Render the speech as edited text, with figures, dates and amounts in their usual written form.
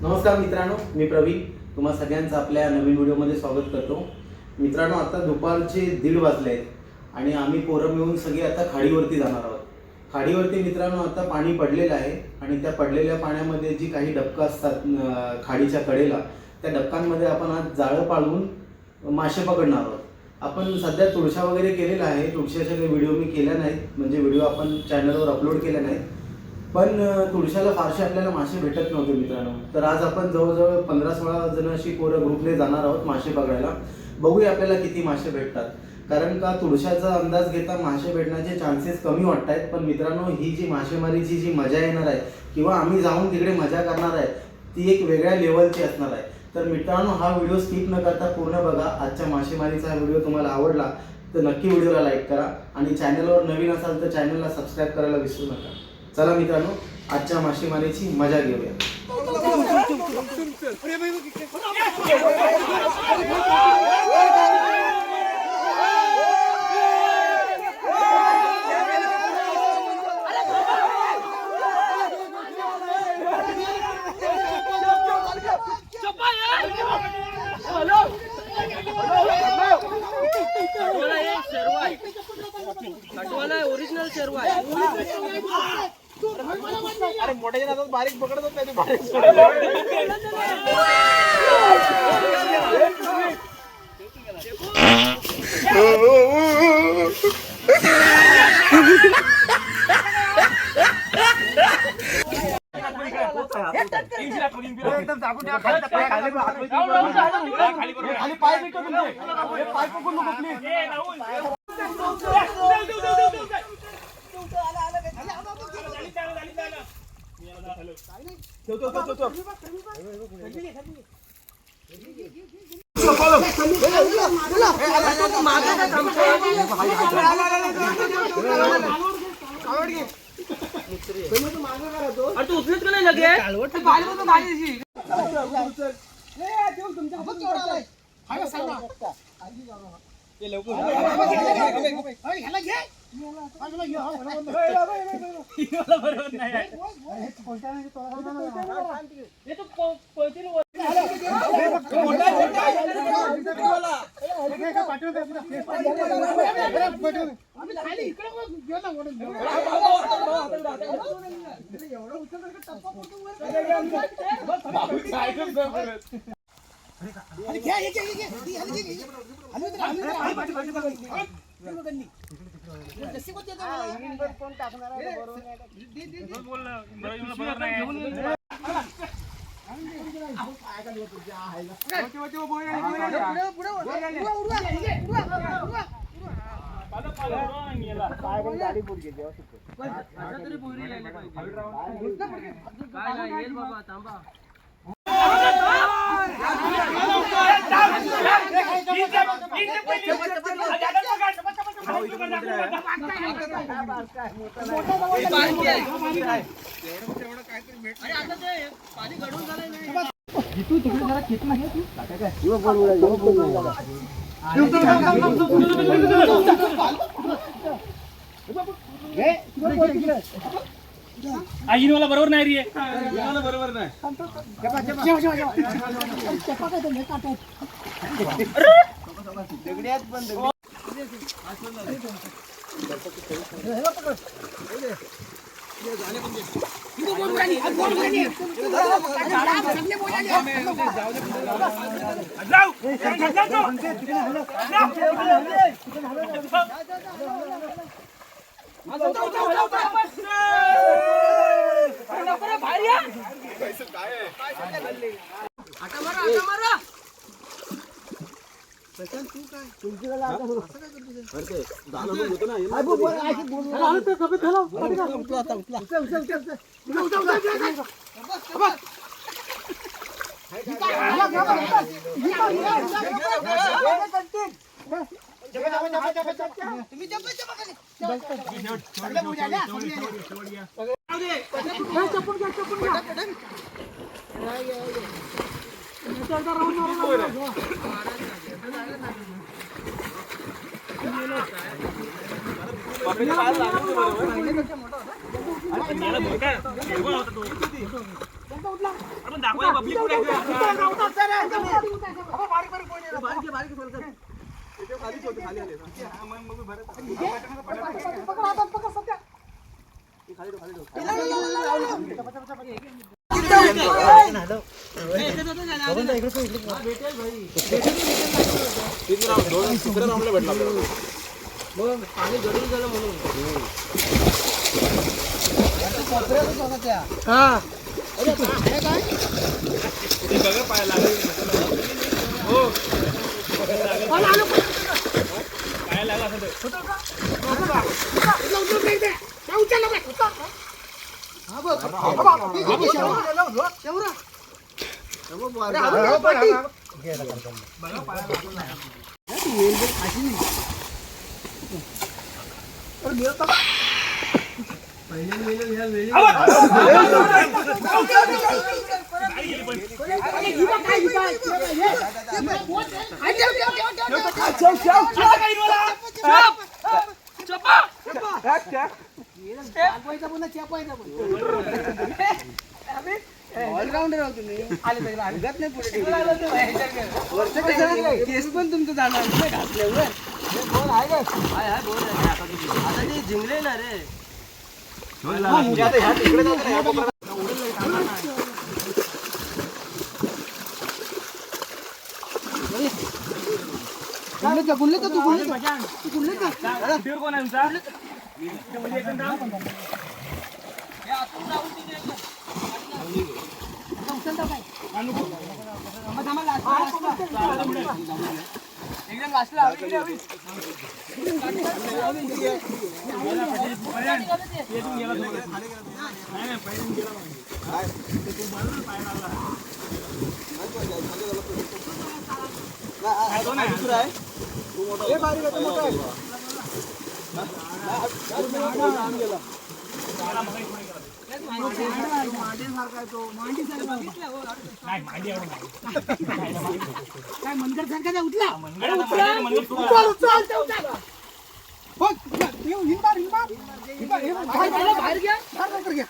नमस्कार मित्रांनो, मी प्रवीण तुम्हा सगळ्यांचं आपल्या नवीन व्हिडिओमध्ये स्वागत करतो। मित्रांनो, आता दुपारचे 1:30 वाजले आहेत आणि आम्ही पोरं मिळून सगळे आता खाडीवरती जाणार आहोत। खाडीवरती मित्रांनो आता पाणी पडलेलं आहे आणि त्या पडलेल्या पाण्यामध्ये जी काही डबकं असतात खाडीच्या कडेला, त्या डबकांमध्ये आपण आज जाळं पाळून मासे पकडणार आहोत। आपण सध्या तुळशा वगैरे केलेला आहे, तुळशाचे काही व्हिडिओ मी केल्या नाहीत, म्हणजे व्हिडिओ आपण चॅनलवर अपलोड केले नाहीत, पण तुळशाला फारसे आपल्याला मासे भेटत नव्हते मित्रांनो। तर आज आपण जवळजवळ 15-16 जण अशी पोरं ग्रुपने जाणार आहोत मासे पकडायला। बघूया आपल्याला किती मासे भेटतात, कारण का तुळशाचा अंदाज घेता मासे भेटण्याचे चान्सेस कमी वाटत आहेत। पण मित्रांनो, ही जी मासेमारीची जी मजा येणार आहे किंवा आम्ही जाऊन तिकडे मजा करणार आहे, ती एक वेगळ्या लेवलची असणार आहे। तर मित्रांनो, हा व्हिडिओ स्किप न करता पूर्ण बघा। आजच्या मासेमारीचा हा व्हिडिओ तुम्हाला आवडला तर नक्की व्हिडिओला लाईक करा आणि चॅनलवर नवीन असाल तर चॅनलला सबस्क्राईब करायला विसरू नका। चला मित्रांनो, आजच्या मासेमारीची मजा घेऊया। ओरिजिनल शेरवा आहे। अरे मोठ्या नादात बारीक पकडत नाही, बारीक एकदम दाबून खाली पाय भेटतो तुमचे पाय पकडून नको प्लीज। तू उचलत का नाही लगे आई मला बरोबर नाही रे, बरोबर नाही। आपण दाखवूया पब्लिक कुठे पाणी गडून झालं म्हणून बघा पाय लागेल हो पाय लागला ऑलराऊंडर आहोत तुम्ही अंगात नाही पुढे केस पण तुमचं जाणार नाही घातल्यावर बोल आहे का आता ते जिंकले ना रे गुल्ले का तू गुल्ले का कोण आहे तुमचा एकदम लास्टला काय मनकर सारखा उठला बाहेर घ्या